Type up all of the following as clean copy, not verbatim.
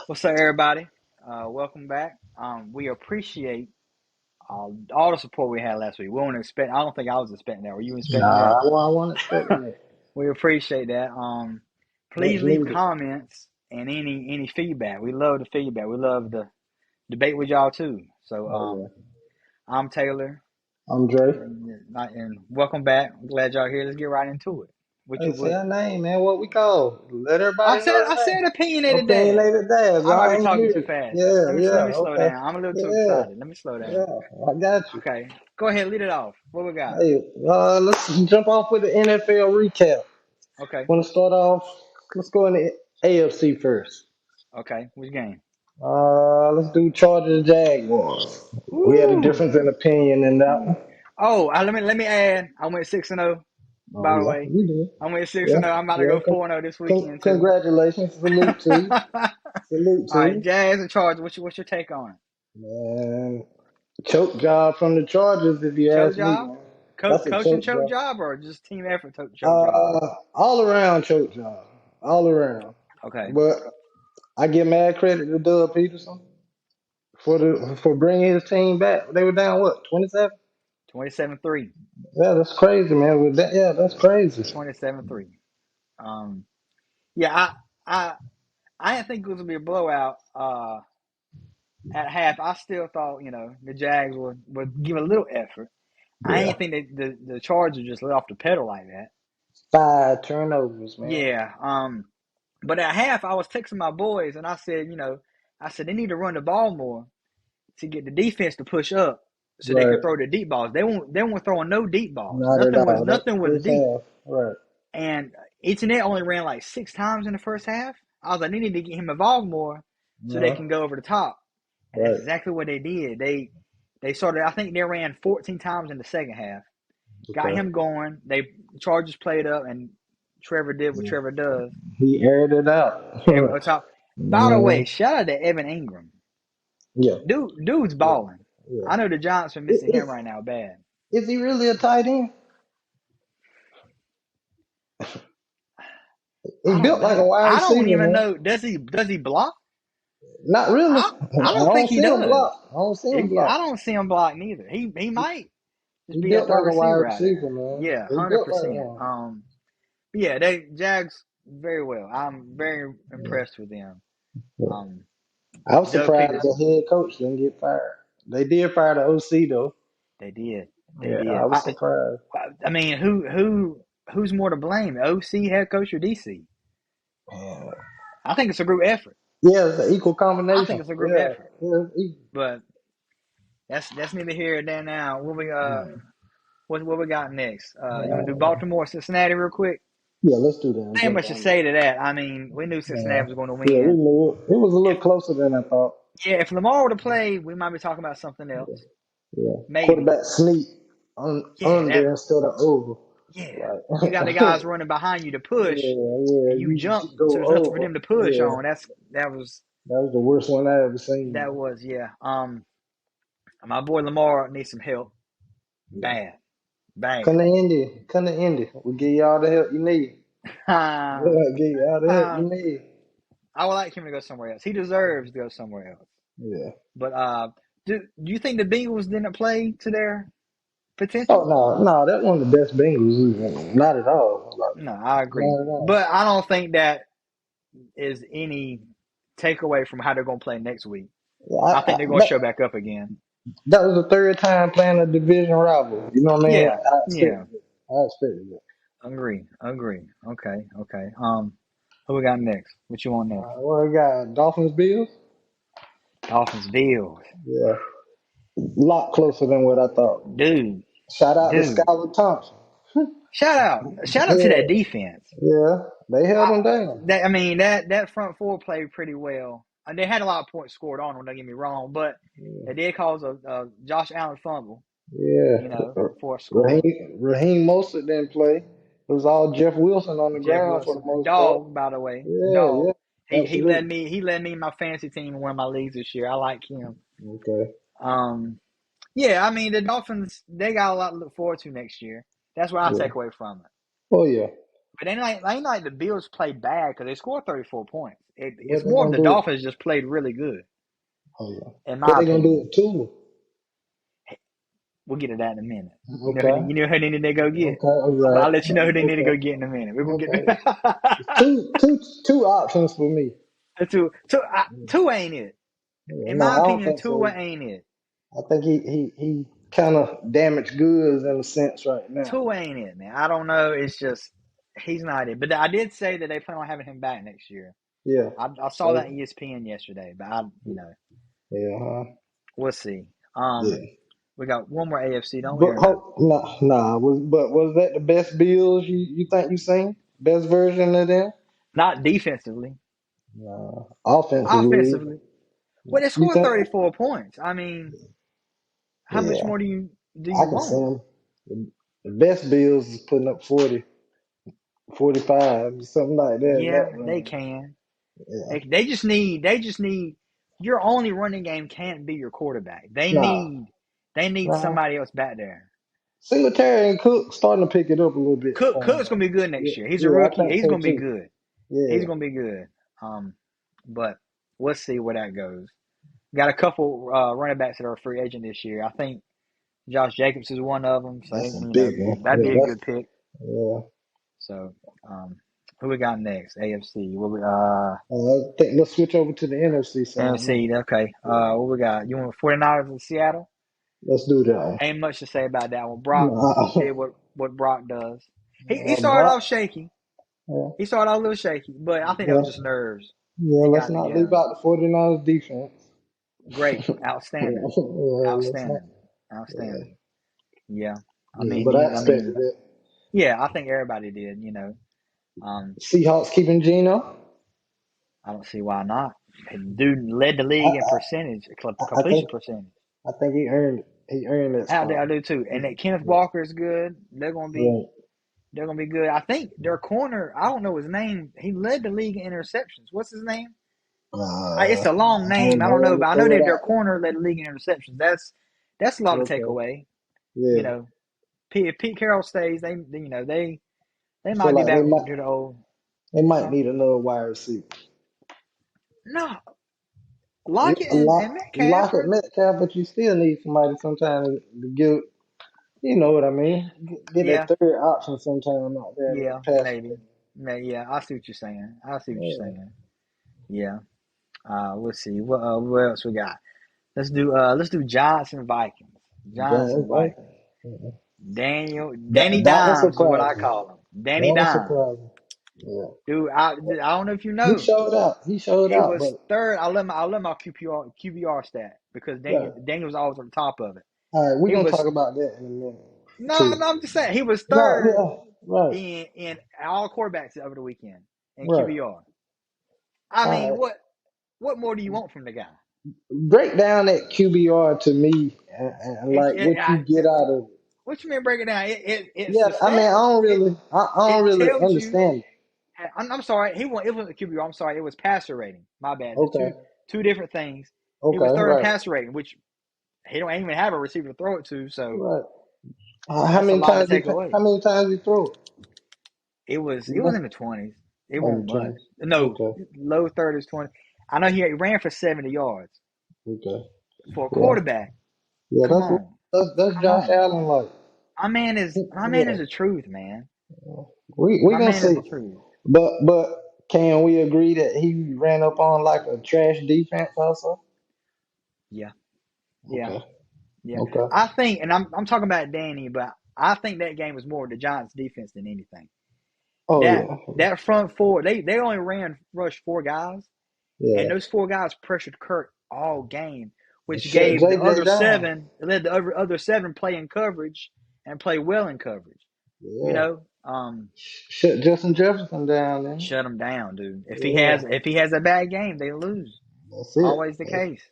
What's up, everybody? Welcome back. We appreciate all the support we had last week. We weren't expect. I don't think I was expecting that. Were you expecting that? Nah, I wasn't expecting that. We appreciate that. Please Much leave needed. comments and any feedback. We love the feedback. We love the debate with y'all too. So Oh yeah. I'm Taylor, I'm Dre. and welcome back. I'm glad y'all here. Let's get right into it. What Hey, you say would? our name, man. What we call? Let I everybody know said our I name. said opinionated dad. Opinionated dads. I might I be ain't talking hear too it. fast. Yeah, Let me yeah. slow Okay. down. I'm a little too Yeah, excited. Let me slow down. yeah. I got you. Okay. Go ahead, lead it off. What we got? Hey, let's jump off with the NFL recap. Okay. Want to start off? Let's go in the AFC first. Okay. Which game? Let's do Chargers Jaguars. We had a Woo! difference in opinion in that one. Oh, let me add. I went 6-0. Oh By the yeah, way, you did. I went six Yeah, and 0. I'm about to yeah. go 4-0 this weekend too. Congratulations. Salute to you. All Salute to right, you. Jazz and Chargers. What's your take on it? Man, choke job from the Chargers, if you Choke ask me, job? man. That's a Coaching choke choke job. job or just team effort choke job? All around choke job. All around. Okay. But I give mad credit to Doug Peterson for bringing his team back. They were down what 27? 27-3. Yeah, that's crazy, man. Yeah, that's crazy. 27-3. Um. Yeah. I I didn't think it was gonna be a blowout. At half, I still thought the Jags would give a little effort. I Yeah, ain't think that the Chargers just let off the pedal like that. 5 turnovers, man. Yeah. But at half, I was texting my boys and I said they need to run the ball more to get the defense to push up so they Right, could throw the deep balls. They weren't throwing no deep balls. not at all. That Nothing was first deep. half, right? And Ethernet only ran like 6 times in the first half. I was like, they need to get him involved more so they Uh-huh. can go over the top. And that's Right. exactly what they did. They started. I think they ran 14 times in the second half. Got Okay. him going. Chargers played up, and Trevor did what Yeah. Trevor does. He aired it out. On top. By the way, Mhm. shout out to Evan Ingram. Yeah, Dude's yeah, balling. yeah. I know the Giants are missing him right now bad. Is he really a tight end? I He don't built like a know. wide I don't receiver, even man. know. Does he block? Not really. I I don't think don't he see him does. block. I don't see him I block. don't see him block neither. He might just He be that built third like a wide receiver out receiver, there. man. Yeah, He hundred built like percent. one. Yeah, they Jags very well. I'm very Yeah. impressed with them. Yeah. Um, I was Doug surprised Peters, the head coach didn't get fired. They did fire the OC though. they did, they Yeah, did. I was surprised. I mean, who's more to blame, the OC head coach or DC? Man. I think it's a group effort. Yeah, it's an equal I think combination. it's a group Yeah, effort. yeah, it's equal. But that's neither here nor there now. Yeah, What we got next? You want to do man. Baltimore, Cincinnati, real quick? Yeah, let's do that. Ain't Jump much to on say that. to that. I mean, we knew Yeah, Cincinnati was going to yeah, we win. knew it. It was a little If closer than I thought. if Lamar would have played, we might be talking about something else. Yeah, Maybe. quarterback sneak Yeah, under instead of over. yeah. Like, You got the guys running behind you to push, yeah, and you you jump, go so there's nothing for over. them to push Yeah, on. That was that was the worst one I ever seen, that man. was yeah. My boy Lamar needs some help. Yeah, Bad, bad. Come to Indy. We'll give you all the help you need. I Yeah, give you all the help you need. would like him to go somewhere else. He deserves to go somewhere else. Yeah. But do you think the Bengals didn't play to their Oh potential? no, no, that's one of the best Bengals. Not at all. Like, No, I agree. not at all. But I don't think that is any takeaway from how they're going to play next week. Yeah, I think they're going to that show back up again. that was the third time playing a division rival. You know what I mean? Yeah, I yeah. expected it. I expected it. Agree, agree. Okay, okay. Who we got next? What you want next? What we got? Dolphins Bills. Dolphins, Bills. Yeah, a lot closer than what I thought. Dude, Shout out to dude. Skylar Thompson. Shout out to that Yeah, defense. yeah, they held I, them down. that front four played pretty well. And they had a lot of points scored on them. Don't get me wrong, but Yeah, they did cause a Josh Allen fumble. yeah. For a score. Raheem Mostert didn't play. It was all Jeff Wilson on the Jeff ground for the Wilson, most part. dog. By the way, Yeah, dog. yeah, He led absolutely. me. He led me in my fantasy team in one of my leagues this year. I like him. Okay. Um, yeah. I mean, the Dolphins. They got a lot to look forward to next year. That's what I Yeah. take away from it. Oh yeah. But ain't like the Bills played bad because they scored 34 points. What It's they more of gonna the do? Dolphins just played really good, Oh yeah. in What my they gonna do opinion. with Tua? We'll get to that in a minute. Okay. You know who they need to go get. Okay. All I'll right. let you know who they need to go Okay. get in a minute. We're gonna get Okay. Two options for me. two ain't it. Yeah, In no, my I don't opinion, think Tua so. ain't it. I think he kind of damaged goods in a sense right now. Tua ain't it, man. I don't know. It's just he's not it. But I did say that they plan on having him back next year. Yeah. I saw that So on ESPN yesterday, but yeah, huh? we'll see. Yeah. We got one more AFC, don't we, But or no? nah. Was that the best Bills you think you seen? Best version of them? Not defensively, Nah. Offensively, offensively. Well, they you scored think? 34 points. I mean, how much Yeah, more do I you can see want? them. The best Bills is putting up 40, 45, something like that in Yeah, that they range. can. Yeah. They just need your only running game can't be your quarterback. Nah, They need nah. somebody else back there. Singletary and Cook starting to pick it up a little bit for him Cook's gonna though. be good Yeah, next year. He's a yeah, I rookie. think He's so gonna be too. good. He's Yeah. gonna be good. But we'll see where that goes. Got a couple running backs that are a free agent this year. I think Josh Jacobs is one of them. So That's a big one. that'd be a Yeah, good pick. yeah. So who we got next? AFC. What we I think let's switch over to the NFC side now. NFC. Okay. Yeah. What we got? You want 49ers in Seattle? Let's do that Ain't much to say about that one. Brock one. did what Brock does. He started Brock. off shaky. Yeah, He started off a little shaky, but I think that was yeah, just nerves. yeah. He Let's got not leave together. out the 49ers defense. Great. Yeah, Outstanding. let's not. Outstanding. Yeah, Outstanding. Yeah. yeah. But I expected it. Yeah, I think everybody did, Um, Seahawks keeping Geno. I don't see why not. Dude led the I, league in I, percentage, I think completion percentage. he earned it. He earned that spot. I do too. And that Kenneth Yeah, Walker is good. right. They're gonna be good. I think their corner, I don't know his name. He led the league in interceptions. What's his name? It's a long I name. don't I know. don't know, Let me but I know throw it that their out. corner led the league in interceptions. That's a lot to take Okay. away. You Yeah. know, if Pete Carroll stays, they I feel might be like back to the old. they might Huh? need another wide receiver. No, Yeah, Lockett and Metcalf Lockett are. Metcalf, but you still need somebody sometimes to give. You know what I mean? Get Yeah, that third option sometime out there in yeah, that passing maybe. game. Yeah, I see what you're saying. I see what you're Yeah. saying. Yeah. Let's see. What else we got? Let's do Giants and Vikings. Giants Giants, and right? Vikings. Yeah. Danny That was Dimes is what I surprising. call him. Danny That was Dimes. surprising. Yeah. Dude, I don't know if you He know. showed out. He showed He out, was but third. I let my QBR stat because yeah. Daniel was always on top of it. All right, we're He gonna was talk about that in a minute no, too. no. I'm just saying he was No, third yeah, right, in all quarterbacks over the weekend in right. QBR. I All mean, right. what more do you want from the guy? Break down that QBR to me and It, like it, what you I, get out of it. what you mean break it down? It's Yeah, the I mean, stat. It I don't it really tells you. understand it. I'm sorry. It wasn't the QBR. I'm sorry. It was passer rating. My bad. There's Okay, two different things. He was okay, third in right, passer rating, which he don't even have a receiver to throw it to. So right. that's a lot to take How away. many times you throw it? It was in No, the 20s. It on won't the much. twenties. No, Okay, low 30s, 20. I know he ran for 70 yards okay, for a yeah, quarterback. yeah. Come on, That's come Josh on. Allen. Like, My man is yeah, the truth, man. we My gonna man is see. the truth. But can we agree that he ran up on like a trash defense also? Yeah, yeah, Okay, yeah. okay. I think, and I'm talking about Danny, but I think that game was more the Giants' defense than anything. Oh That yeah, that front four, they only rushed four guys, and yeah. those four guys pressured Kirk all game, And which shut gave the JJ other down. seven let the other seven play in coverage and play well in coverage. You Yeah. know, Shut Justin Jefferson down then. shut him down, dude. If he Yeah. has if he has a bad game, they lose. That's it. Always the That's case.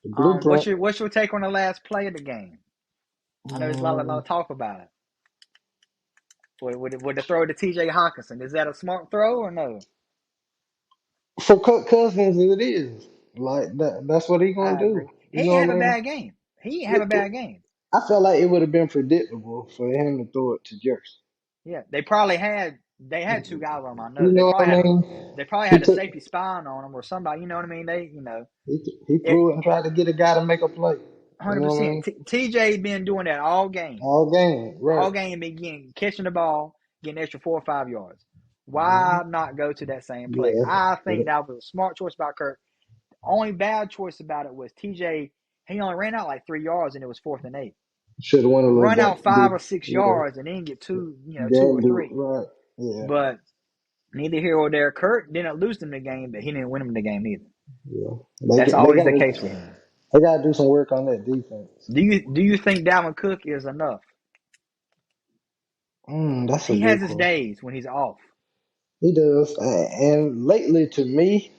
the What's blueprint. your take on the last play of the game? I know there's a lot Um, of talk about it. Would the throw to T.J. Hawkinson? Is that a smart throw or no? for Kirk Cousins, it is like that. That's what he gonna I agree. do. He You didn't know have what a I mean? bad game. He didn't have a It, bad game. I felt like it would have been predictable for him to throw it to Jefferson. Yeah, they probably had they had two guys on him. I know You know what I mean? they probably He had a took safety spine on him or somebody. You know what I mean? he It threw it and tried to get a guy to make a play. You know what I 100%. mean? TJ been doing that All game, right? all game, been getting catching the ball, getting extra 4 or 5 yards. Mhm. Why not go to that same play? Yeah, I yeah. think that was a smart choice by Kirk. Only bad choice about it was TJ. He only ran out like 3 yards, and it was 4th and 8. Should have went a little Run back. out 5 or 6 yards and then get two Then or do three. right. Yeah, But neither here or there. Kurt didn't lose them the game, but he didn't win them the game either. yeah. That's They always got the case with him. to do some work on that defense. Do you think Dalvin Cook is enough? That's a He good has his question. days when he's off. He does, and lately to me,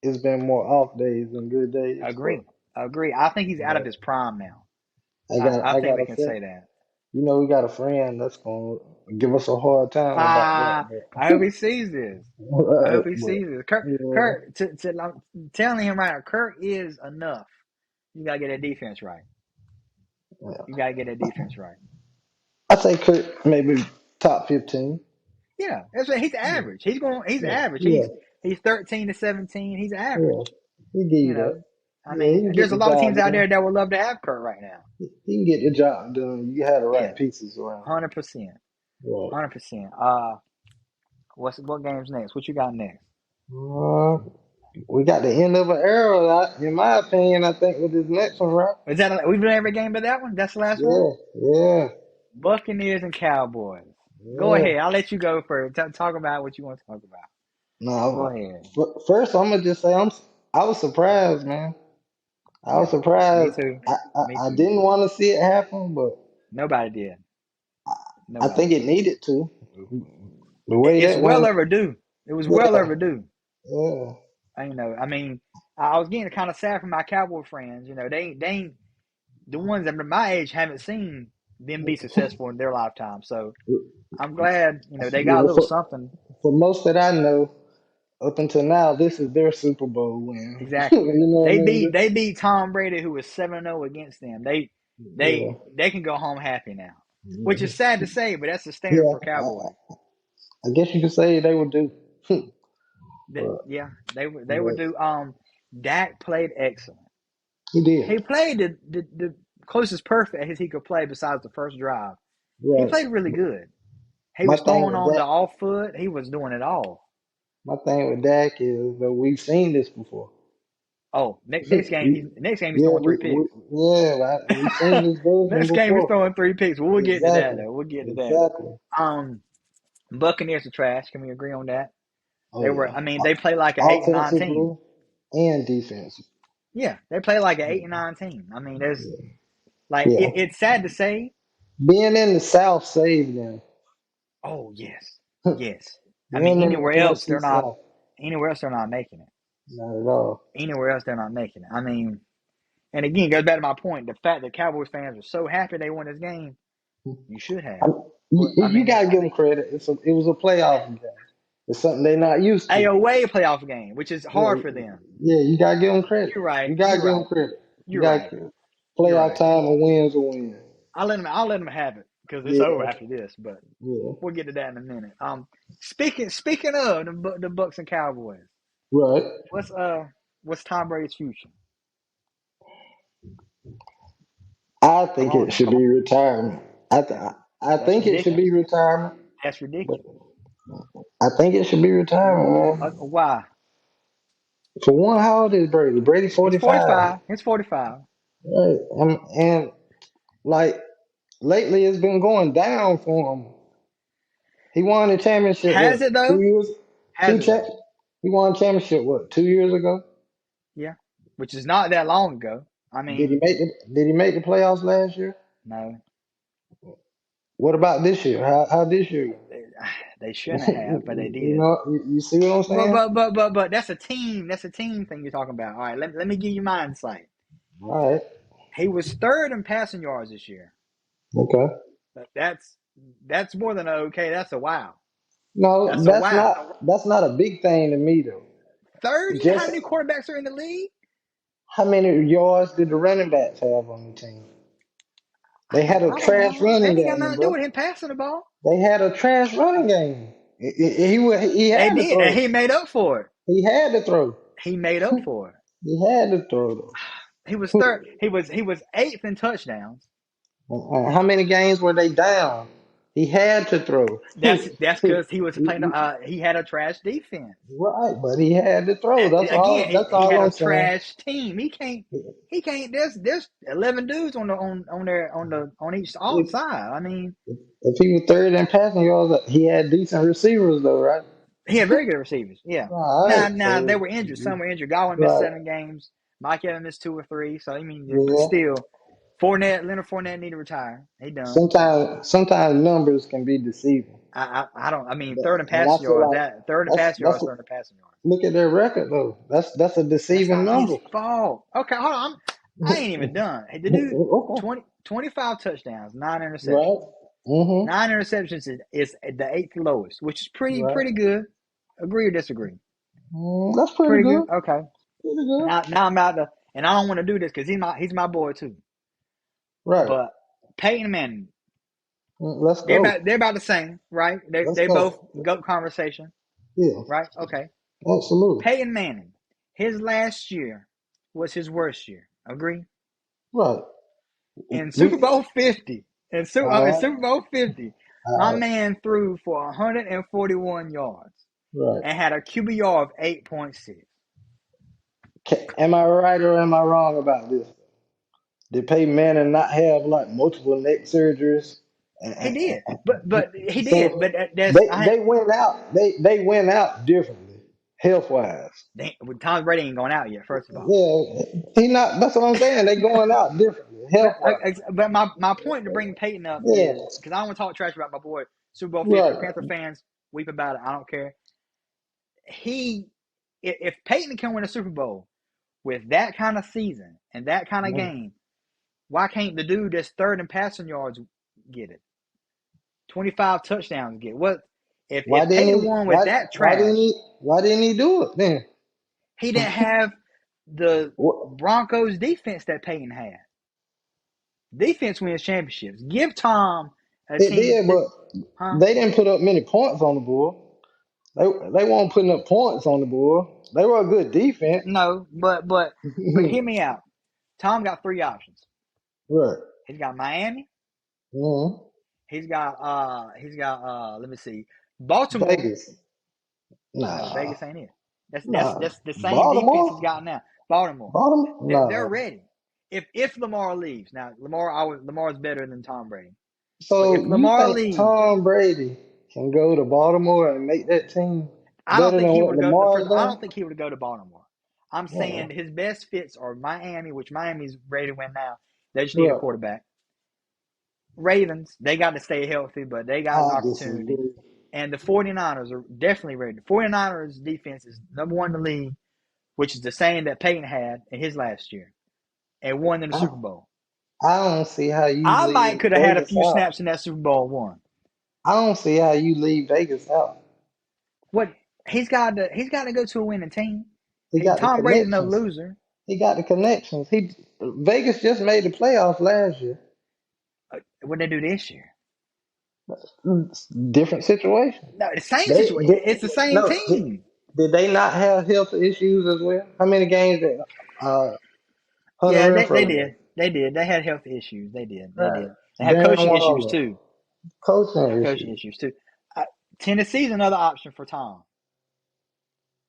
it's been more off days than good days. Agree. Agree. I think he's out of But his prime now. I I think got we a can friend. say that. You know, we got a friend that's gonna give us a hard time about Ah, that. I hope he sees this. I hope he But sees this. Kurt, yeah, Kurt, I'm telling him right now, Kurt is enough. You gotta get that defense right. You yeah. gotta get that defense right. I say Kurt maybe top 15. Yeah, that's right. He's Yeah, average. He's yeah, average. yeah, He's 13 to 17. He's yeah. average. He give You you that. know, I Yeah, he mean, can get there's a the lot of teams job out there done. that would love to have Kurt right now. He can get the job done. You had the right Yeah, pieces around. 100%, Right. 100%. What game's next? What you got next? Uh, we got the end of an era, in my opinion. I think with this next one, right? Is that we've done every game but that one? That's the last one. Yeah, yeah, Buccaneers and Cowboys. Go yeah. ahead. I'll let you go first. Talk about what you want to talk about. Go No, ahead. first I'm gonna just say I was surprised, man. I was Yeah, me surprised. too. Me I too. didn't want to see it happen, but Nobody did. I Nobody think it did. needed to. The way It's that well went, overdue. It was well yeah, overdue. yeah. I mean, I was getting kind of sad for my Cowboy friends. They ain't the ones that are my age haven't seen them be successful in their lifetime. So I'm glad they got a Yeah, little something. for most that I know, up until now, this is their Super Bowl win. You Exactly. know what I mean? They beat Tom Brady, who was 7-0 against them. Yeah, They can go home happy now, which is yeah, sad to say, but that's the standard yeah. for Cowboys. I guess you could say they would do. But, Yeah, they would but do. Dak played excellent. he did. He played the closest perfect as he could play besides the first drive. He Right. played really good. He My was thing throwing with on that, the off foot. He was doing it all. my thing with Dak is that we've seen this before. Oh, we, next game he's yeah, throwing three picks. we've seen this version Next game he's before. throwing three picks. We'll get to that Exactly, though. We'll get to that. exactly. Um, Buccaneers are trash. Can we agree on that? Oh They were. yeah, I mean, they play like an 8 and 9 team. offensively and defensive. Yeah, they play like an eight Yeah, and nine team. I mean, there's like yeah. it's sad to say. Being in the South saved them. Oh yes, yes. I mean, Being in the NFC South, anywhere else they're not making it. not at all. Anywhere else they're not making it. I mean, and again, it goes back to my point. The fact that Cowboys fans are so happy they won this game, you should I, have. I you mean, gotta give them credit. It was a playoff game. It's something they're not used a to. away playoff game, which is Yeah, hard for them. yeah. You gotta give them credit. You're right. You gotta You're give them right. credit. You You're got right. You're playoff right. time. A win's a win. I'll let them have it because it's over Yeah, after this. But yeah. we'll get to that in a minute. Speaking of the Bucks and Cowboys, Right. what's what's Tom Brady's future? I Come think on it now. should be retirement. I That's think it should ridiculous. be retirement, That's but ridiculous. I think it should be retirement, man. Why? For one, how old is Brady? Brady He's 45. 45. He's 45. Right. And like lately, it's been going down for him. He won the championship Has it what though? 2 years? Has it though? He won a championship what 2 years ago? Yeah. Which is not that long ago. I mean, Did he make the playoffs last year? no, What about this year? How this year they, they shouldn't have, but they You did. know, you see what I'm saying? But that's a team. That's a team thing you're talking about. All right, let me give you my insight. All right. He was third in passing yards this year. Okay. But that's more than a okay. That's a wow. No, That's a wow. that's not a big thing to me though. Third? You know how Just many quarterbacks are in the league? how many yards did the running backs have on the team? They had a I don't trash know. That running ain't got game, nothing to do bro. with him passing the ball. They had a trash running game. He They had to did, and throw. he made up for it. He had to throw. He made up for it. He had to throw He was though. third. He was eighth in touchdowns. How many games were they down? He had to throw. That's because he was playing. He had a trash defense. Right, but he had to throw. That's Again, all. he, That's he all had a I'm saying. trash team. He can't. He can't. There's 11 dudes on each If, side. I mean, if he was third in passing yards, he had decent receivers though, right? he had very good receivers. Yeah. All right. Now they So were injured. Some were injured. Godwin missed right, 7 games. Mike Evans missed 2 or 3. So I mean, but yeah. still, Leonard Fournette need to retire. He done. Sometimes numbers can be deceiving. I don't. I mean, third in And I passing feel yards. like That third in passing that's yards. Third in passing yards. look at their record though. That's a That's deceiving not his number. fault. Okay, hold on. I ain't even done. Hey, the dude, Okay. 25 touchdowns, 9 interceptions. Right. Mm-hmm. 9 interceptions is the eighth lowest, which is Right. pretty good. Agree or disagree? That's pretty Pretty good. good. Okay. Pretty good. Now I'm about to, and I don't want to do this because he's my boy too. Right. But Peyton Manning, Let's go. they're about the same, right? Let's They both go. goat conversation, Yeah. right? Okay. Absolutely. Peyton Manning, his last year was his worst year. Agree? Right. In Super We. Bowl 50, All in right. Super Bowl 50, my All right. man threw for 141 yards Right. and had a QBR of 8.6. Am I right or am I wrong about this? Did Peyton Manning not have like multiple neck surgeries? He did, but he did, So but that's they went out. They went out differently, health wise. Tom Brady ain't going out yet. First of all, Yeah, he not. That's what I'm saying. They going out differently, health wise. but my point to bring Peyton up Yeah, is because I don't want to talk trash about my boy Super Bowl 50. right. Panther fans weep about it. I don't care. He if Peyton can win a Super Bowl with that kind of season and that kind of game, why can't the dude that's third in passing yards get it? 25 touchdowns get what? Why If didn't Peyton he? won with that trash, Why didn't he do it then? he didn't have the What, Broncos defense that Peyton had. Defense wins championships. Give Tom a it team, did, but huh? they didn't put up many points on the board. They weren't putting up points on the board. They were a good defense. No, but hear me out. Tom got 3 options. Right. He's got Miami. Mm-hmm. He's got let me see, Baltimore. Vegas. No, Nah. Vegas ain't it. That's Nah. that's the same defense he's Baltimore? got now. Baltimore. Baltimore? They're Nah. ready. If Lamar leaves, now Lamar's better than Tom Brady. But if So you Lamar think leaves, Tom Brady can go to Baltimore and make that team I don't better think than he what would go. Lamar's First, I done? don't think he would go to Baltimore. I'm saying Uh-uh. his best fits are Miami, which Miami's ready to win now. They just need a Right. quarterback. Ravens, they got to stay healthy, but they got an I opportunity. disagree. And the 49ers are definitely ready. The 49ers defense is number one in the league, which is the same that Peyton had in his last year and won in the I, Super Bowl. I don't see how you I might leave could have had a Vegas few out. snaps in that Super Bowl one. I don't see how you leave Vegas out. What he's got to go to a winning team. He got the Tom Brady's no connections. loser. He got the connections. He Vegas just made the playoffs last year. What they do this year? Different situation. No, the same They situation. did, It's the same no. team. Did they not have health issues as well? How many games did Hunter Yeah, they Renfro did. miss? They did. They had health issues. They did. They Right. did. They had Darren coaching issues Waller, too. They coaching had coaching issues. issues too. Uh, Tennessee's another option for Tom.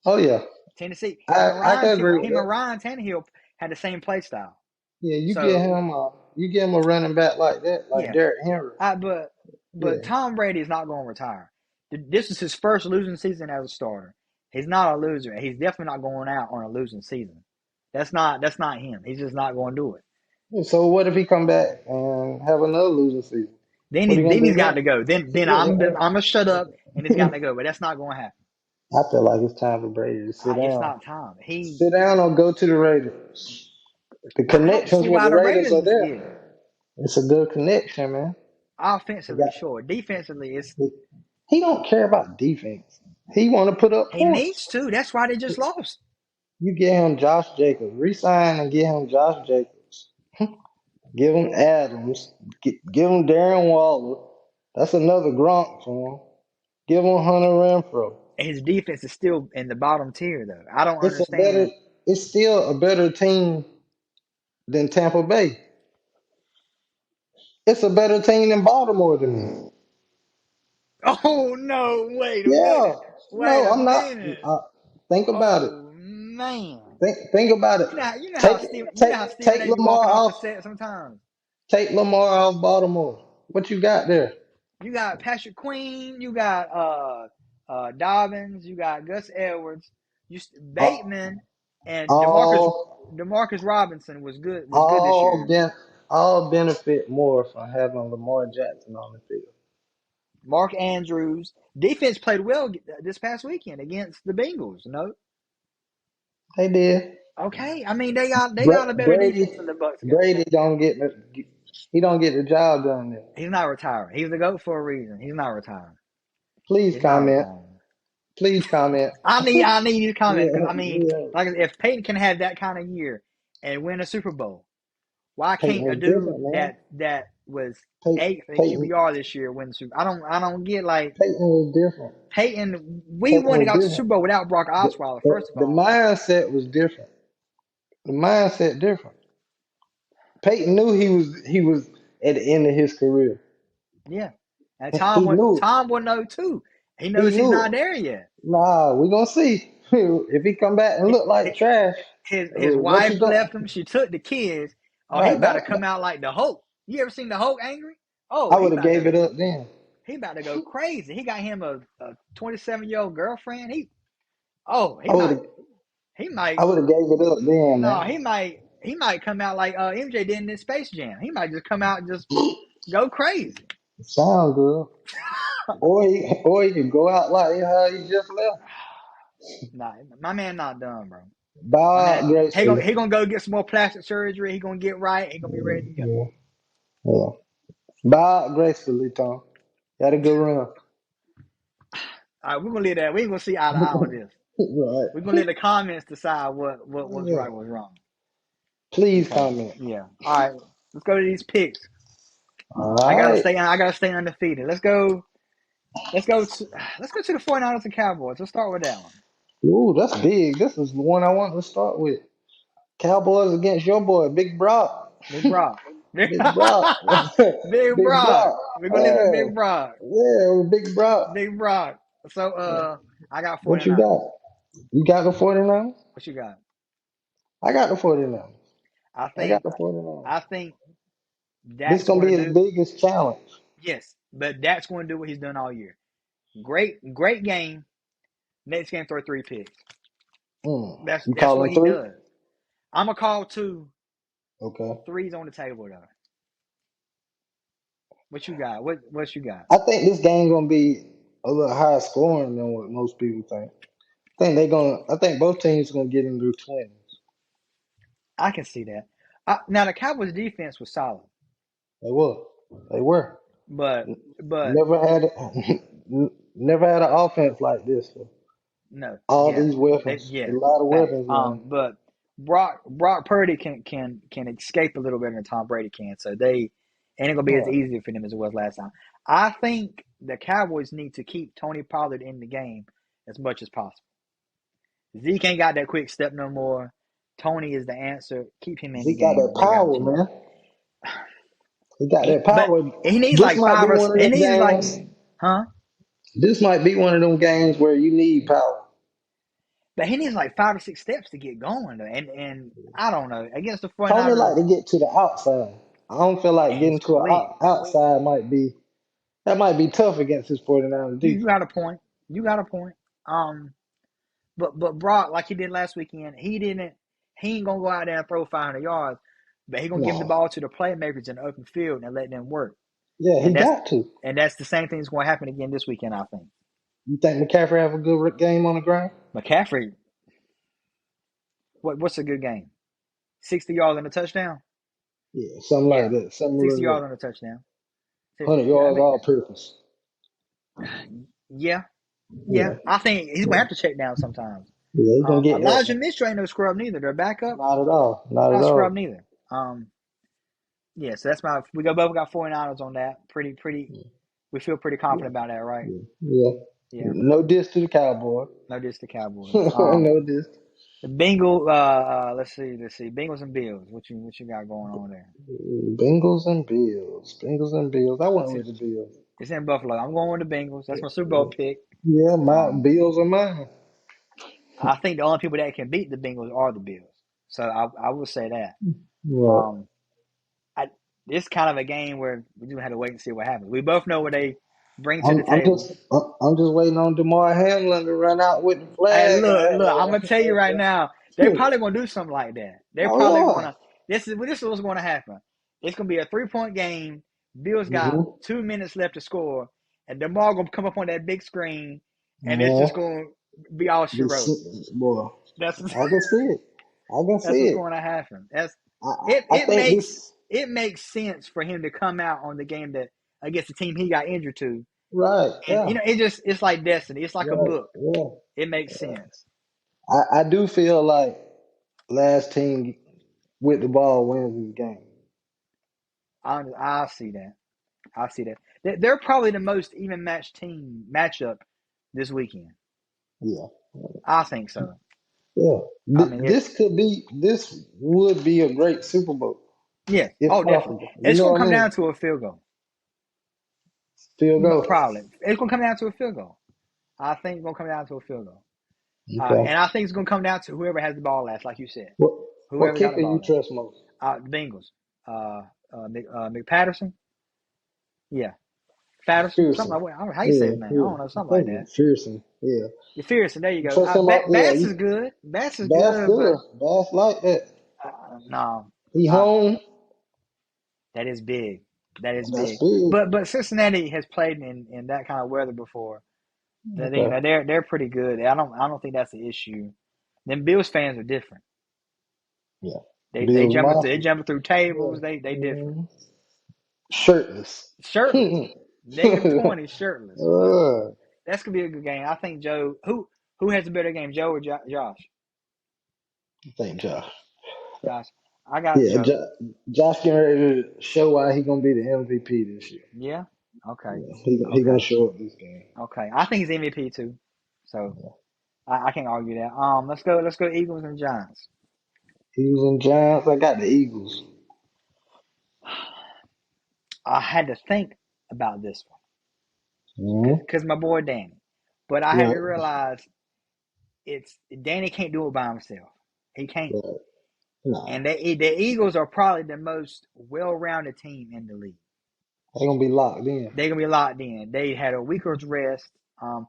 Oh yeah, Tennessee. I can agree with Him and that. Ryan Tannehill had the same play style. Yeah, So you get him a running back like that, like yeah, Derrick Henry. but Yeah. Tom Brady is not going to retire. This is his first losing season as a starter. He's not a loser. He's definitely not going out on a losing season. That's not him. He's just not going to do it. So what if he come back and have another losing season? What are you Then gonna he's do got to then? go. Then I'm gonna shut up and he's got to go. But that's not going to happen. I feel like it's time for Brady to sit It's down. not time. Sit down or go to the Raiders. The I don't connections see with why the the Raiders are Raiders. Yeah, there. It's a good connection, man. They offensively, got, sure. Defensively, it's he don't care about defense. He want to put up he points. needs to. That's why they just lost. You get him Josh Jacobs. Resign and get him Josh Jacobs. Give him Adams. Give him Darren Waller. That's another Gronk for him. Give him Hunter Renfro. His defense is still in the bottom tier, though. I don't It's a better. understand. It's still a better team than Tampa Bay. It's a better team than Baltimore to me. Oh no! Wait a Yeah. minute. Wait No, a I'm not. minute. Think about it. Oh man. Think about it. How Take Stephen take A. be Lamar walking off the off. set sometimes. Take Lamar off Baltimore. What you got there? You got Patrick Queen. You got Dobbins. You got Gus Edwards. Uh, Bateman and all Demarcus Robinson was good. Was good this all year. ben, all benefit more from having Lamar Jackson on the field. Mark Andrews. Defense played well this past weekend against the Bengals. No, They did. okay. I mean they got a better Brady defense than the Bucks got. Brady don't get he don't get the job done there. He's not retiring. He's the GOAT for a reason. He's not retiring. Please He's not comment. retiring. Please comment. I need his comment Yeah, because I mean, yeah. like if Peyton can have that kind of year and win a Super Bowl, why Peyton can't a was dude different, man. that was Peyton, eighth in Peyton, QBR this year win the Super? I don't get like Peyton was different. Peyton. We Peyton wouldn't have was got to the different. Super Bowl without Brock The, Osweiler. the, First of the all, mindset was different. The mindset different. Peyton knew he was at the end of his career. yeah, and He knew it. Tom will know too. He He knows he's knew it. not there yet. Nah, we gonna see if he come back and look like trash. His What wife you gonna? left him. She took the kids. Oh, he Right. about to come out like the Hulk. You ever seen the Hulk angry? Oh, I would have gave it up then. he about to go crazy. He got him a 27-year-old girlfriend. Oh I would have. he I might would have gave it up then, no man. he might come out like MJ did in Space Jam. He might just come out and just go crazy. Sound good. Or he could go out like how he just left. Nah, my man not done, bro. My Bow man, out gracefully. he gonna go get some more plastic surgery. He gonna get right. He gonna be ready to go. Yeah. Yeah. Bow out gracefully, Tom. Had a good run. All right, we're gonna leave that. We ain't gonna see eye to eye on this. Right. We're gonna let the comments decide what was Yeah. right, what's wrong. Please Okay. comment. Yeah. All right. Let's go to these picks. All right. I gotta stay undefeated. Let's go to the 49ers and Cowboys. Let's start with that one. Ooh, that's big. This is the one I want to start with. Cowboys against your boy, Big Brock. Big Brock. Big Brock. Big Big Brock. Brock. We're gonna leave it Yeah. Big Brock. Yeah, Big Brock. Big Brock. So I got What you 49ers. got? You got the 49ers? What you got? I got the 49ers. I I got think the 49ers. I think This Dak's going to gonna be his do biggest challenge. yes, but Dak's gonna do what he's done all year. Great game. Next game throw 3 picks. You That's what calling he three? does. I'm gonna call two. Okay. Three's on the table though. What you got? What you got? I think this game going to be a little higher scoring than what most people think. I think both teams going to get into the 20s. I can see that. Now the Cowboys defense was solid, They were. They were. but but Never had never had an offense like this. no, All yeah, these weapons, a yeah, lot of facts. weapons, man. But Brock Purdy can escape a little better than Tom Brady can, so they ain't gonna be as Right. easy for them as it was last time. I think the Cowboys need to keep Tony Pollard in the game as much as possible. Zeke ain't got that quick step no more. Tony is the answer. Keep him in the He got game, that and they got a power, chance. man. He got that But power. he needs This like might be five or one of he them needs like, games. huh? This might be one of them games where you need power. But he needs like 5 or 6 steps to get going though. And I don't know. Against the Tony 49ers, like to get to the outside. I don't feel like and he's getting to an quick. outside might be tough against his 49 You defense. got a point. You got a point. But Brock, like he did last weekend, he ain't gonna go out there and throw 500 yards, but he gonna give the No. ball to the playmakers in the open field and let them work. Yeah, he And that's got to. and that's the same thing that's gonna happen again this weekend, I think. You think McCaffrey have a good game on the ground? McCaffrey, what's a good game? 60 yards and a touchdown? Yeah, something like Yeah. that. Something 60 like yards that. on a touchdown. 100 I yards mean, all purpose. yeah. Yeah. Yeah. I think he's gonna Yeah. have to check down sometimes. Yeah, he's gonna get that Elijah one. Mitchell ain't no scrub neither. Their backup, Not at all. Not at not scrub all. neither. Yeah, so that's we both got 49ers on that. Pretty we feel pretty Yeah. confident about that, right? Yeah. Yeah. Yeah. No diss to the Cowboys. No diss to Cowboys. No diss. The Bengals. Let's see. Let's see. Bengals and Bills. What you got going on there? Bengals and Bills. Bengals and Bills. I went It's in, with the Bills. it's in Buffalo. I'm going with the Bengals. That's my Super Bowl pick. Yeah, my Um, Bills are mine. I think the only people that can beat the Bengals are the Bills. So I will say that. Right. Um, I, it's kind of a game where we do have to wait and see what happens. We both know what they bring to the table. I'm just waiting on DeMar Hamlin to run out with the Hey, flag. look, I'm gonna tell you right now, they're probably gonna do something like that. They're Oh probably yeah. gonna. This is what's gonna happen. It's gonna be a 3-point game. Bills got Mm-hmm. 2 minutes left to score, and Demar gonna come up on that big screen, and it's just Uh-huh. gonna be all she wrote. Boy, That's I can see it. I can that's see what's it. going to happen. That's I it. I It think makes this it makes sense for him to come out on the game that against the team he got injured to, right. and Yeah. it's like destiny. It's like a Right. book. Yeah. It makes sense. I do feel like last team with the ball wins this game. I see that. I see that. They're probably the most even matched team matchup this weekend. Yeah. I think so. Yeah. I mean, This would be a great Super Bowl yeah. if Oh, definitely. possible. You It's know gonna what I come mean? down to a field goal. Still go. Probably. It's gonna come down to a field goal. I think it's gonna come down to a field goal. And Okay. I think it's gonna come down to whoever has the ball last, like you said. What what Whoever got the kicker you ball last. trust most? The Bengals. McPatterson. Yeah, Patterson. Something Pearson. like that. I don't know how you say Yeah, his name. I yeah. don't know. I Something like think that. it's Pearson. Yeah. McPherson. There you You go. trust him up? Yeah. Bass is good. Bass is Bass good, good. but Bass like that. no. He Uh, home. that is big. That is That's big. big. But Cincinnati has played in that kind of weather before. Okay. They're pretty good. I don't think that's the issue. Them Bills fans are different. Yeah. They Bills they Mafia. jumping through Yeah. tables. They different. Mhm. Shirtless. Shirtless. -20 shirtless. But Uh, that's gonna be a good game. I think Joe. Who has a better game, Joe or Josh? I think Josh. Josh. I got Yeah, Joe. Josh getting ready to show why he gonna be the MVP this year. Yeah. Okay. Yeah, he gonna Okay. show up this game. Okay. I think he's MVP too. So I can't argue that. Let's go Eagles and Giants. Eagles and Giants. I got the Eagles. I had to think about this one Hmm. because my boy Danny, but I had to Right. realize it's Danny can't do it by himself. He can't. Right. Nah, And the Eagles are probably the most well-rounded team in the league. they gonna be locked in. They're gonna be locked in. They had a weeker's rest. Um,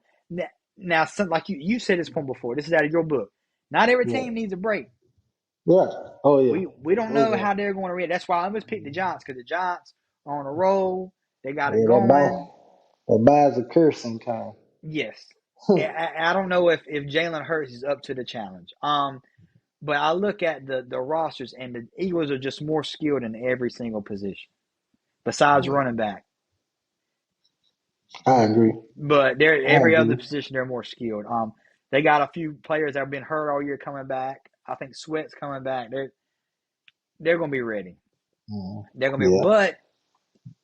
now, like you said this point before, this is out of your book. Not every team Right. needs a break. Right. Oh yeah. We don't Oh know yeah. how they're going to react. That's why I almost picked the Giants because the Giants are on a roll. They got it Yeah, going. that buys a curse sometimes. Yes. I don't know if Jalen Hurts is up to the challenge. But I look at the rosters and the Eagles are just more skilled in every single position besides Yeah, running back. I agree. But they're I every other agree. position they're more skilled. They got a few players that have been hurt all year coming back. I think Sweat's coming back. They're gonna be ready. Mhm. They're gonna be Yeah.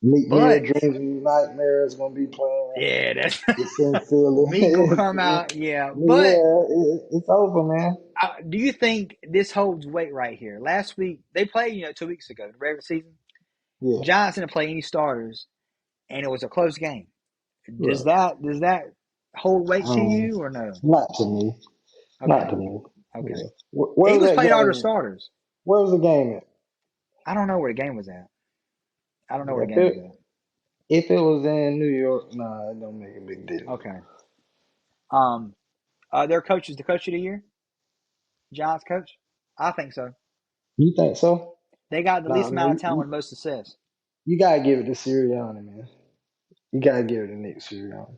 Meet me but at Dreams and Nightmares gonna be playing. yeah, that's It's in Philly. Meek gonna come out. Yeah, but Yeah, it's over, man. do you think this holds weight right here? Last week they played, 2 weeks ago, the regular season. Yeah, Giants didn't play any starters, and it was a close game. Does right. that hold weight to Um, you or no? not to me. Not Okay, to me. okay. Yeah. Where was Eagles that played all their game? starters. Where was the game at? I don't know where the game was at. I don't know Yeah, where the game was at. if it was in New York, nah, it don't make a big deal. Okay. Um, their coach is the coach of the year. Giants coach. I think so. You think so? They got the Nah, least man. amount of talent with the most success. You gotta give it to Sirianni, man. You gotta give it to Nick Sirianni.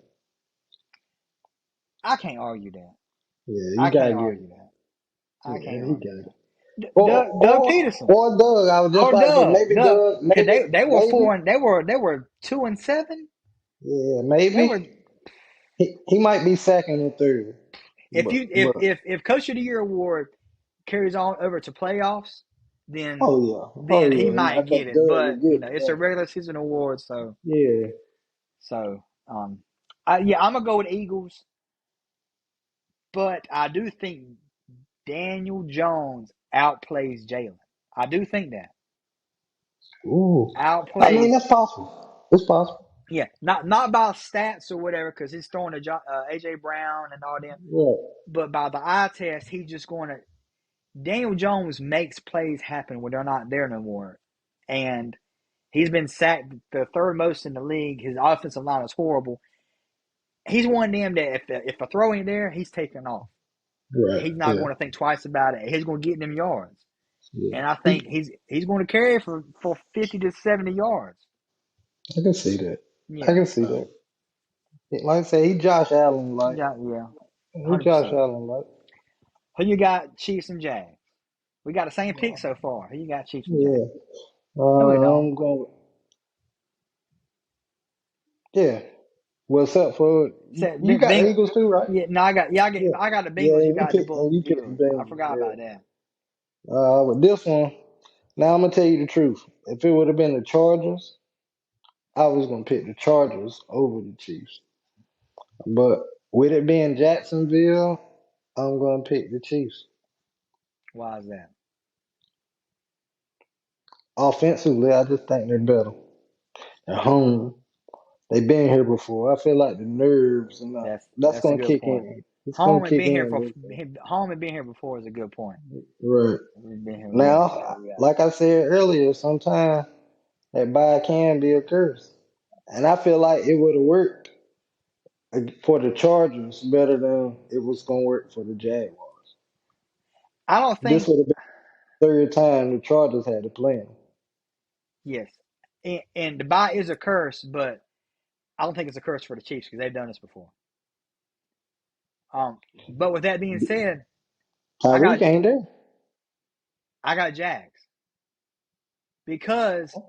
I can't argue that. Yeah, you I gotta can't give. argue that. I can't Yeah, he argue got it. that. Doug Peterson. Or Doug. I was just Oh, about to say maybe Doug, Doug, because they were maybe. 4 and they were 2-7. Yeah, They were maybe. He might be second or third. if But you but if Coach of the Year award carries on over to playoffs, oh then yeah. Oh then he yeah. I might get think it. Doug But will get it's a that. regular season award, so Yeah. so um Yeah, I'm gonna go with Eagles, but I do think Daniel Jones outplays Jalen. I do think that Ooh, I mean outplays. that's possible. It's possible. Yeah, not by stats or whatever, because he's throwing to AJ Brown and all them, Right, but by the eye test, he's just going to. Daniel Jones makes plays happen when they're not there no more, and he's been sacked the third most in the league. His offensive line is horrible. He's one of them that if a throw ain't there, he's taking off. right, He's not yeah, going to think twice about it. He's going to get them yards, yeah. and I think he's going to carry for 50 to 70 yards. I can see that. I Yeah, can see so that. Like I say, he Josh Allen like. yeah, yeah, He Josh 100%. Allen like. Who you got? Chiefs and Jags. We got the same pick so far. Who you got? Chiefs and Jags. Yeah. No, we don't. I'm going. Yeah. Well, except for Said you got the Bing. Eagles too, right? Yeah, no, I got. Yeah, Yeah. I got the Yeah, Bengals. You got the and you picked the Bills. I Bengals. forgot about Yeah. that. With this one, now I'm gonna tell you the truth. If it would have been the Chargers, I was gonna pick the Chargers over the Chiefs. But with it being Jacksonville, I'm gonna pick the Chiefs. Why is that? Offensively, I just think they're better at home. They've been here before. I feel like the nerves and that's That's a gonna good kick point. in. It's gonna kick in. Home and being here before is a good point. Right. We've been here once. Now, Yeah. like I said earlier, sometimes that buy can be a curse. And I feel like it would have worked for the Chargers better than it was going to work for the Jaguars. I don't This think would have been the third time the Chargers had to play them. yes, and the bye is a curse, but I don't think it's a curse for the Chiefs because they've done this before. But with that being said, I Tyreek got ain't there. I got Jags because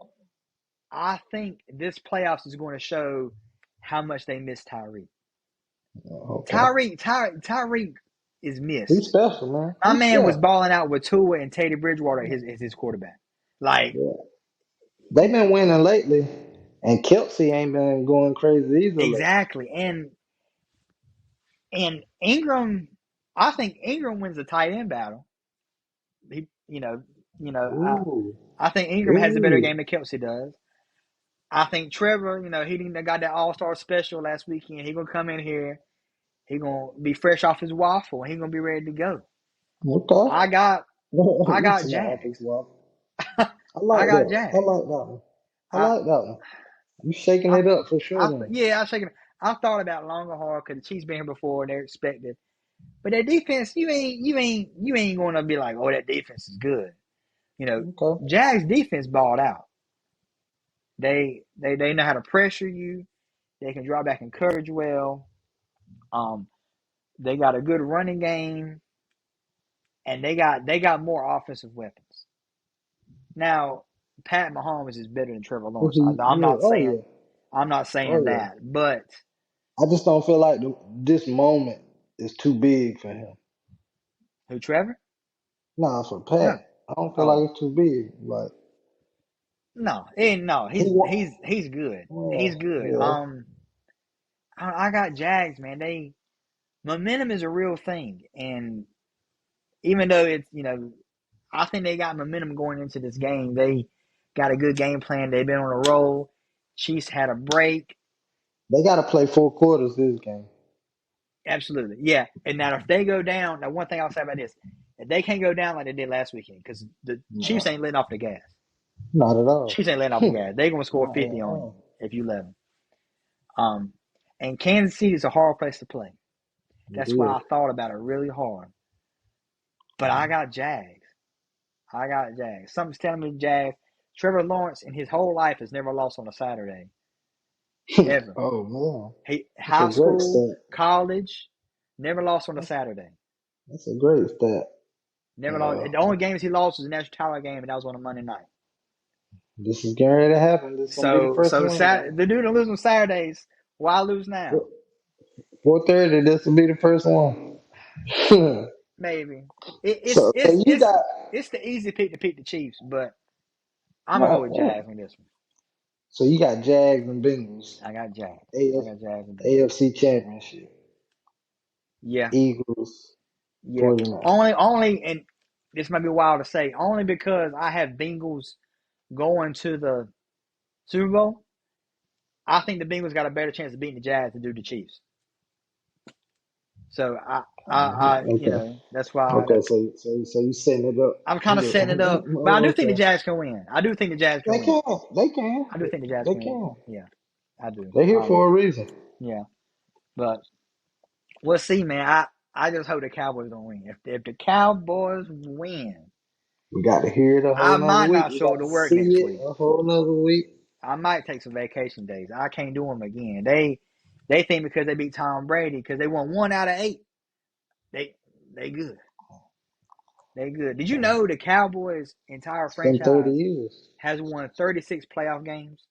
I think this playoffs is going to show how much they miss Tyreek. Okay. Tyreek is He's missed. special, man. My He's man was special. balling out with Tua and Teddy Bridgewater as his quarterback. Like Yeah. They've been winning lately, and Kelsey ain't been going crazy either lately. exactly, and Ingram, I think Ingram wins the tight end battle. He, Ooh. I think Ingram has a better Ooh. game than Kelsey does. I think Trevor, he didn't got that All Star special last weekend. He gonna come in here. He gonna be fresh off his waffle. He gonna be ready to go. Okay. I got I got It's not off his Jags. wall. I I like got that. I Jags. like that one. I I like that one. You shaking I it up for sure then. yeah, I shaking. I thought about it long and hard because the Chiefs been here before and they're expected. But that defense, you ain't gonna be like, oh, that defense is good. You know, Okay. Jags defense balled out. They know how to pressure you. They can draw back and coverage well. Um, they got a good running game, and they got more offensive weapons. Now, Pat Mahomes is better than Trevor Lawrence. I'm Yeah. not Oh saying yeah. Oh yeah. that, but I just don't feel like this moment is too big for him. who Trevor? Nah, for No, Pat. I don't feel oh like it's too big. Like no, he want. he's good. He's Yeah. good. Yeah. I got Jags, man. They momentum is a real thing, and even though it's I think they got momentum going into this game. They got a good game plan. They've been on a roll. Chiefs had a break. They got to play 4 quarters this game. Absolutely. Yeah. And now if they go down, now one thing I'll say about this, if they can't go down like they did last weekend, because the Chiefs No, ain't letting off the gas. not at Chiefs all. ain't letting off the gas. They're gonna score Not 50 at on you all. if you let them. Um and Kansas City is a hard place to play. It That's why I is. thought about it really hard. But I got Jags. I got Jags. Something's telling me Jags. Trevor Lawrence in his whole life has never lost on a Saturday. Ever. Oh man, He that's a high great school, stat. college, never lost on a That's, Saturday. that's a great stat. Never lost. Uh, The only games he lost was the national title game, and that was on a Monday night. this is getting ready to happen. This is gonna be the first one, man. The dude that lose on Saturdays. Why lose now? 4:30. This will be the first one. Maybe So you got it's the easy pick to pick the Chiefs, but I'm gonna go with no. Jags on this one. So you got Jags and Bengals, I got Jags. I AF, got Jags and Bengals. AFC Championship, Yeah, Eagles, yeah. 49ers. Only, and this might be wild to say, only because I have Bengals going to the Super Bowl. I think the Bengals got a better chance of beating the Jags than do the Chiefs. So Okay. that's why Okay, so you setting it up. I'm kind of setting it up. But I do think the Okay. Jags can win. I do think the Jags can They win. can. They can. I do think the Jazz They can win. can. Yeah, I do. They're here for a reason. Yeah, but we'll see, man. I just hope the Cowboys don't win. If the Cowboys win, We got to hear it a I whole nother might week. not We show got up to to work see next it week. a whole nother week. I might take some vacation days. I can't do them again. They think because they beat Tom Brady because they won 1 out of 8. They they good. They good. Did you know the Cowboys' entire It's been 30 franchise years. has won 36 playoff games?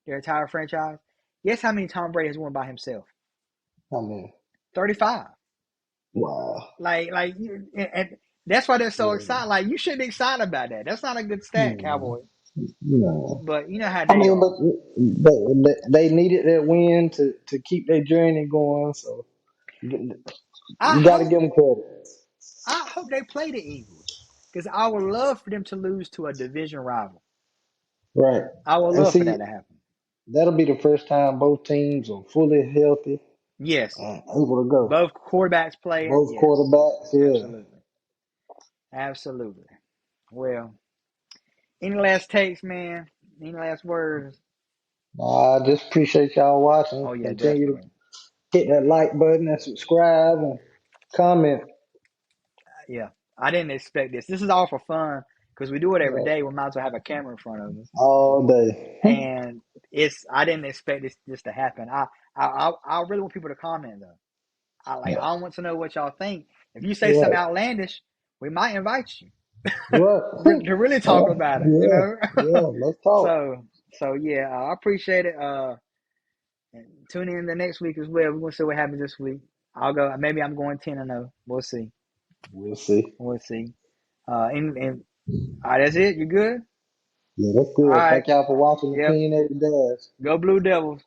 Their entire franchise. Guess how many Tom Brady has won by himself? I mean, 35. wow. And that's why they're so Yeah. excited. Like, you should be excited about that. That's not a good stat, No. Cowboys. No. But you know how I they mean, but are. they needed that win to keep their journey going. So I you got to hope, give them credit. I hope they play the Eagles because I would love for them to lose to a division rival. Right. I would And love for that see, to happen. that'll be the first time both teams are fully healthy Yes, and able to go. both quarterbacks playing. Both Yes, quarterbacks, yeah. absolutely, absolutely. Well, any last takes, man? Any last words? I just appreciate y'all watching. Oh yeah, Continue to definitely. hit that like button and subscribe and comment. Yeah, I didn't expect this. This is all for fun because we do it every Right. day. We might as well have a camera in front of us. All day. And I didn't expect this to happen. I really want people to comment though. Yeah. I want to know what y'all think. If you say something Right. outlandish, we might invite you Right. to really talk about it. You Yeah. know. Yeah. Let's talk. So yeah, I appreciate it. And tune in the next week as well. We're gonna see what happens this week. I'll go. Maybe I'm going 10-0. We'll see. We'll see. We'll see. And all right, that's it. You good? Yeah, that's All good. right. Thank y'all for watching Yep. Opinionated Dads. Go Blue Devils.